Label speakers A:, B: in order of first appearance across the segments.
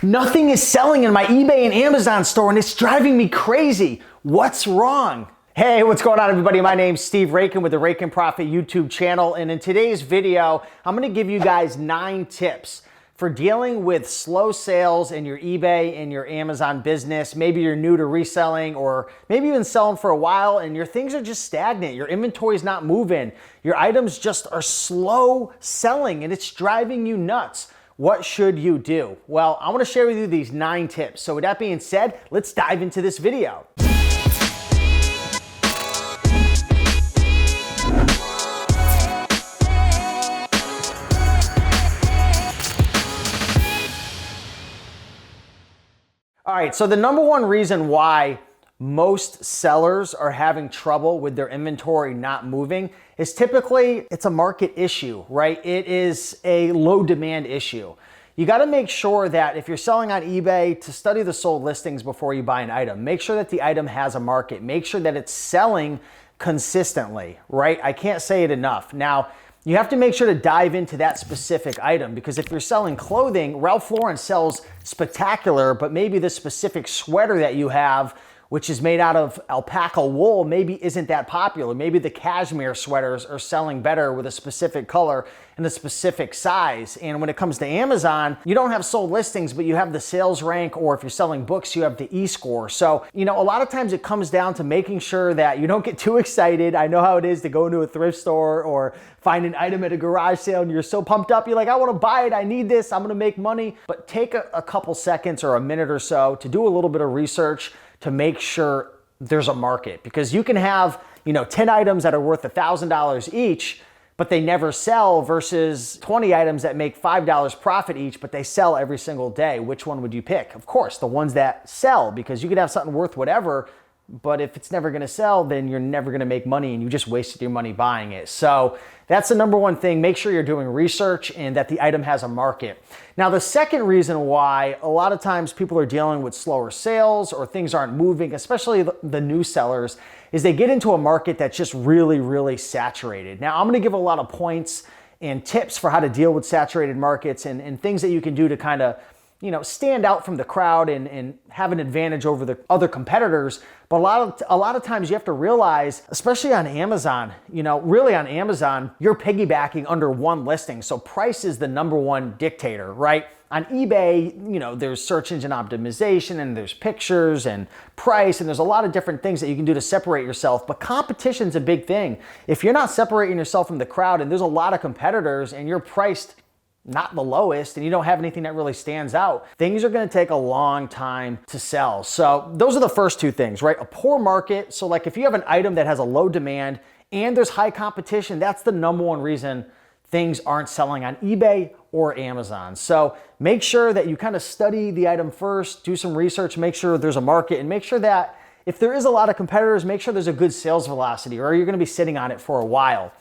A: Nothing is selling in my eBay and Amazon store and it's driving me crazy. What's wrong? Hey, what's going on everybody? My name's Steve Rakin with the Rakin Profit YouTube channel, and in today's video, I'm gonna give you guys 9 tips for dealing with slow sales in your eBay and your Amazon business. Maybe you're new to reselling, or maybe you've been selling for a while and your things are just stagnant. Your inventory is not moving. Your items just are slow selling and it's driving you nuts. What should you do? Well, I want to share with you these 9 tips. So with that being said, let's dive into this video. All right, so the number one reason why most sellers are having trouble with their inventory not moving is typically it's a market issue, right? It is a low demand issue. You got to make sure that if you're selling on eBay, to study the sold listings before you buy an item. Make sure that the item has a market. Make sure that it's selling consistently, right? I can't say it enough. Now, you have to make sure to dive into that specific item, because if you're selling clothing, Ralph Lauren sells spectacular, but maybe the specific sweater that you have, which is made out of alpaca wool, maybe isn't that popular. Maybe the cashmere sweaters are selling better with a specific color and a specific size. And when it comes to Amazon, you don't have sold listings, but you have the sales rank, or if you're selling books, you have the e-score. So, a lot of times it comes down to making sure that you don't get too excited. I know how it is to go into a thrift store or find an item at a garage sale and you're so pumped up, you're like, I want to buy it, I need this, I'm gonna make money. But take a couple seconds or a minute or so to do a little bit of research to make sure there's a market, because you can have 10 items that are worth $1,000 each, but they never sell, versus 20 items that make $5 profit each, but they sell every single day. Which one would you pick? Of course, the ones that sell, because you could have something worth whatever, but if it's never gonna sell, then you're never gonna make money and you just wasted your money buying it. So that's the number one thing. Make sure you're doing research and that the item has a market. Now, the second reason why a lot of times people are dealing with slower sales or things aren't moving, especially the new sellers, is they get into a market that's just really, really saturated. Now, I'm gonna give a lot of points and tips for how to deal with saturated markets and things that you can do to kind of stand out from the crowd and have an advantage over the other competitors. But a lot of times you have to realize, especially on Amazon, really on Amazon, you're piggybacking under one listing. So price is the number one dictator, right? On eBay, there's search engine optimization and there's pictures and price, and there's a lot of different things that you can do to separate yourself. But competition's a big thing. If you're not separating yourself from the crowd and there's a lot of competitors and you're priced not the lowest and you don't have anything that really stands out, things are going to take a long time to sell. So those are the first 2 things, right? A poor market. So like if you have an item that has a low demand and there's high competition, that's the number one reason things aren't selling on eBay or Amazon. So make sure that you kind of study the item first, do some research, make sure there's a market, and make sure that if there is a lot of competitors, make sure there's a good sales velocity, or you're going to be sitting on it for a while.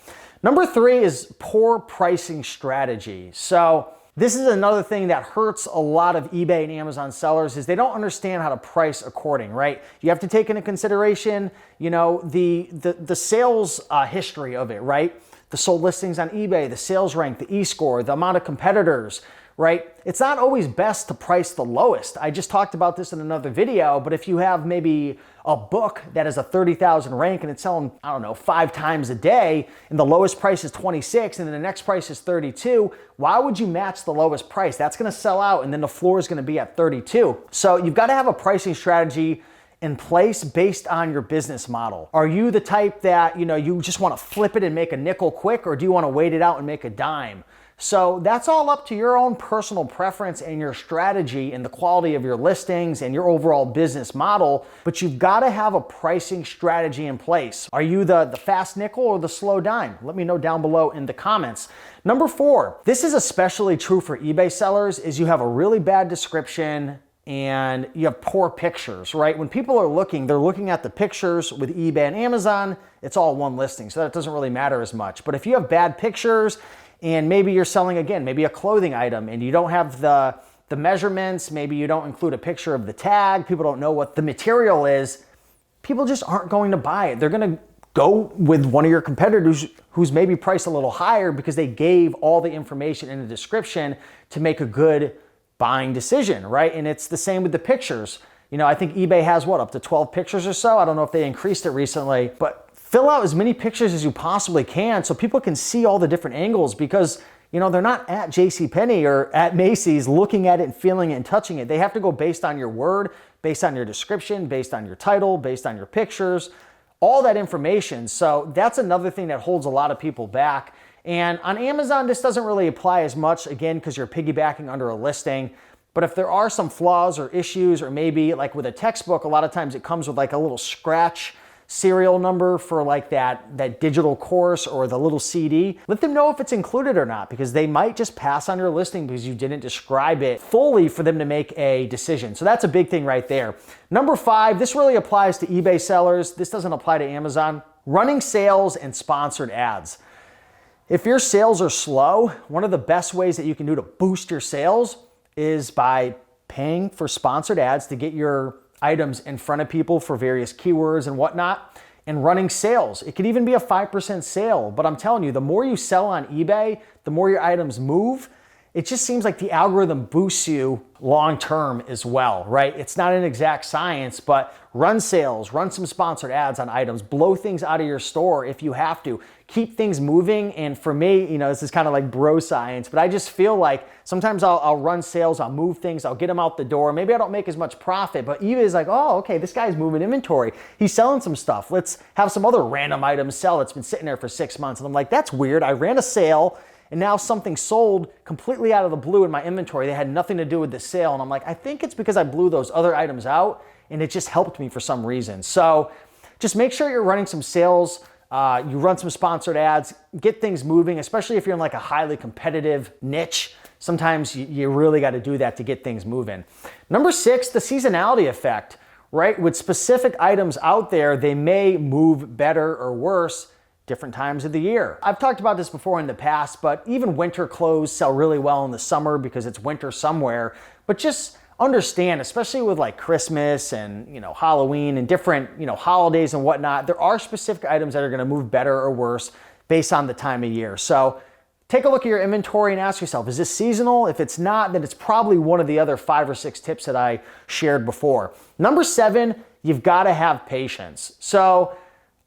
A: Number 3 is poor pricing strategy. So this is another thing that hurts a lot of eBay and Amazon sellers, is they don't understand how to price according, right? You have to take into consideration, the sales history of it, right? The sold listings on eBay, the sales rank, the e-score, the amount of competitors, right? It's not always best to price the lowest. I just talked about this in another video, but if you have maybe a book that is a 30,000 rank and it's selling, 5 times a day, and the lowest price is 26 and then the next price is 32, why would you match the lowest price? That's gonna sell out and then the floor is gonna be at 32. So you've gotta have a pricing strategy in place based on your business model. Are you the type that, you just wanna flip it and make a nickel quick, or do you wanna wait it out and make a dime? So that's all up to your own personal preference and your strategy and the quality of your listings and your overall business model, but you've got to have a pricing strategy in place. Are you the fast nickel or the slow dime? Let me know down below in the comments. Number 4, this is especially true for eBay sellers, is you have a really bad description and you have poor pictures, right? When people are looking, they're looking at the pictures. With eBay and Amazon, it's all one listing, so that doesn't really matter as much. But if you have bad pictures, and maybe you're selling, again, maybe a clothing item, and you don't have the measurements, maybe you don't include a picture of the tag, people don't know what the material is, people just aren't going to buy it. They're going to go with one of your competitors who's maybe priced a little higher because they gave all the information in the description to make a good buying decision, right? And it's the same with the pictures. I think eBay has up to 12 pictures or so. I don't know if they increased it recently, but fill out as many pictures as you possibly can so people can see all the different angles, because they're not at JCPenney or at Macy's looking at it and feeling it and touching it. They have to go based on your word, based on your description, based on your title, based on your pictures, all that information. So that's another thing that holds a lot of people back. And on Amazon, this doesn't really apply as much, again, because you're piggybacking under a listing. But if there are some flaws or issues, or maybe like with a textbook, a lot of times it comes with like a little scratch serial number for like that digital course or the little CD, let them know if it's included or not, because they might just pass on your listing because you didn't describe it fully for them to make a decision. So that's a big thing right there. Number 5, this really applies to eBay sellers. This doesn't apply to Amazon. Running sales and sponsored ads. If your sales are slow, one of the best ways that you can do to boost your sales is by paying for sponsored ads to get your items in front of people for various keywords and whatnot, and running sales. It could even be a 5% sale, but I'm telling you, the more you sell on eBay, the more your items move. It just seems like the algorithm boosts you long-term as well, right? It's not an exact science, but run sales, run some sponsored ads on items, blow things out of your store if you have to. Keep things moving. And for me, this is kind of like bro science, but I just feel like sometimes I'll run sales, I'll move things, I'll get them out the door. Maybe I don't make as much profit, but eBay is like, oh, okay, this guy's moving inventory. He's selling some stuff. Let's have some other random items sell that's been sitting there for 6 months. And I'm like, that's weird. I ran a sale, and now something sold completely out of the blue in my inventory. They had nothing to do with the sale. And I'm like, I think it's because I blew those other items out and it just helped me for some reason. So just make sure you're running some sales. You run some sponsored ads, get things moving, especially if you're in like a highly competitive niche. Sometimes you really got to do that to get things moving. Number 6, the seasonality effect, right? With specific items out there, they may move better or worse different times of the year. I've talked about this before in the past, but even winter clothes sell really well in the summer because it's winter somewhere. But just understand, especially with like Christmas and Halloween and different holidays and whatnot, there are specific items that are going to move better or worse based on the time of year. So take a look at your inventory and ask yourself, is this seasonal? If it's not, then it's probably one of the other 5 or 6 tips that I shared before. Number 7, you've got to have patience. So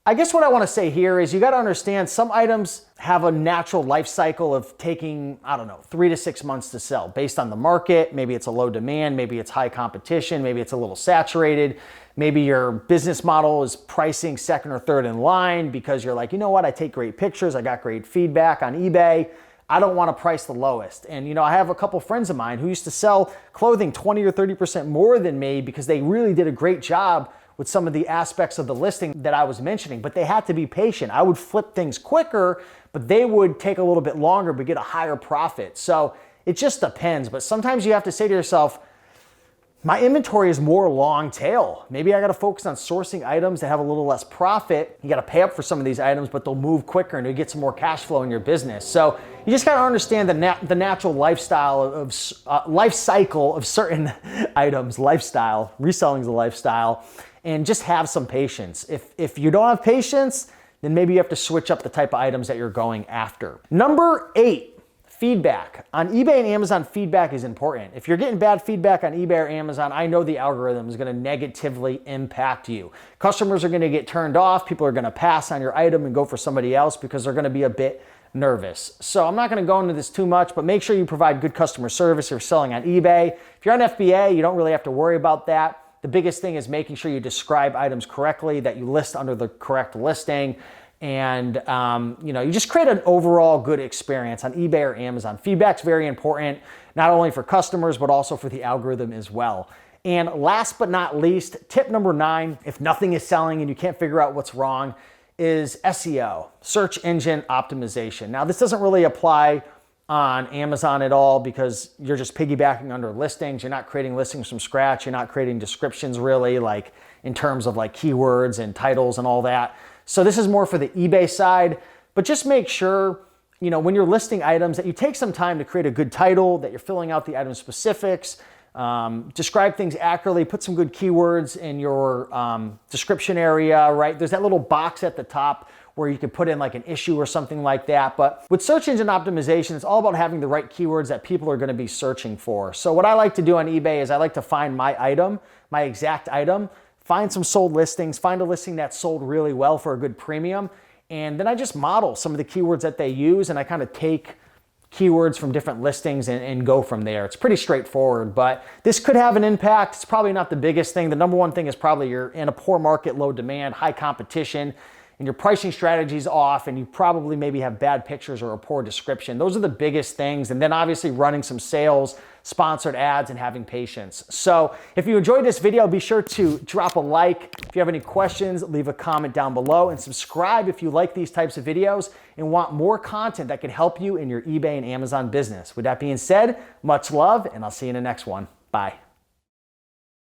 A: I guess what I want to say here is you got to understand some items have a natural life cycle of taking, 3 to 6 months to sell based on the market. Maybe it's a low demand, maybe it's high competition, maybe it's a little saturated. Maybe your business model is pricing second or third in line because you're like, you know what, I take great pictures, I got great feedback on eBay. I don't want to price the lowest. And I have a couple friends of mine who used to sell clothing 20 or 30% more than me because they really did a great job with some of the aspects of the listing that I was mentioning, but they had to be patient. I would flip things quicker, but they would take a little bit longer but get a higher profit. So it just depends. But sometimes you have to say to yourself, my inventory is more long tail. Maybe I got to focus on sourcing items that have a little less profit. You got to pay up for some of these items, but they'll move quicker and you get some more cash flow in your business. So you just got to understand the natural lifestyle of life cycle of certain items. Lifestyle, reselling is a lifestyle. And just have some patience. If you don't have patience, then maybe you have to switch up the type of items that you're going after. Number 8, feedback. On eBay and Amazon, feedback is important. If you're getting bad feedback on eBay or Amazon, I know the algorithm is going to negatively impact you. Customers are going to get turned off. People are going to pass on your item and go for somebody else because they're going to be a bit nervous. So I'm not going to go into this too much, but make sure you provide good customer service if you're selling on eBay. If you're on FBA, you don't really have to worry about that. The biggest thing is making sure you describe items correctly, that you list under the correct listing, and you just create an overall good experience on eBay or Amazon. Feedback's very important, not only for customers, but also for the algorithm as well. And last but not least, tip number 9, if nothing is selling and you can't figure out what's wrong, is SEO, search engine optimization. Now, this doesn't really apply on Amazon at all because you're just piggybacking under listings. You're not creating listings from scratch. You're not creating descriptions really, like in terms of like keywords and titles and all that. So this is more for the eBay side, but just make sure, when you're listing items that you take some time to create a good title, that you're filling out the item specifics, describe things accurately, put some good keywords in your description area, right? There's that little box at the top where you could put in like an issue or something like that. But with search engine optimization, it's all about having the right keywords that people are going to be searching for. So what I like to do on eBay is I like to find my item, my exact item, find some sold listings, find a listing that sold really well for a good premium, and then I just model some of the keywords that they use, and I kind of take keywords from different listings and go from there. It's pretty straightforward, but this could have an impact. It's probably not the biggest thing. The number one thing is probably you're in a poor market, low demand, high competition, and your pricing strategy is off, and you probably maybe have bad pictures or a poor description. Those are the biggest things. And then obviously running some sales, sponsored ads, and having patience. So if you enjoyed this video, be sure to drop a like. If you have any questions, leave a comment down below, and subscribe if you like these types of videos and want more content that can help you in your eBay and Amazon business. With that being said, much love, and I'll see you in the next one. Bye.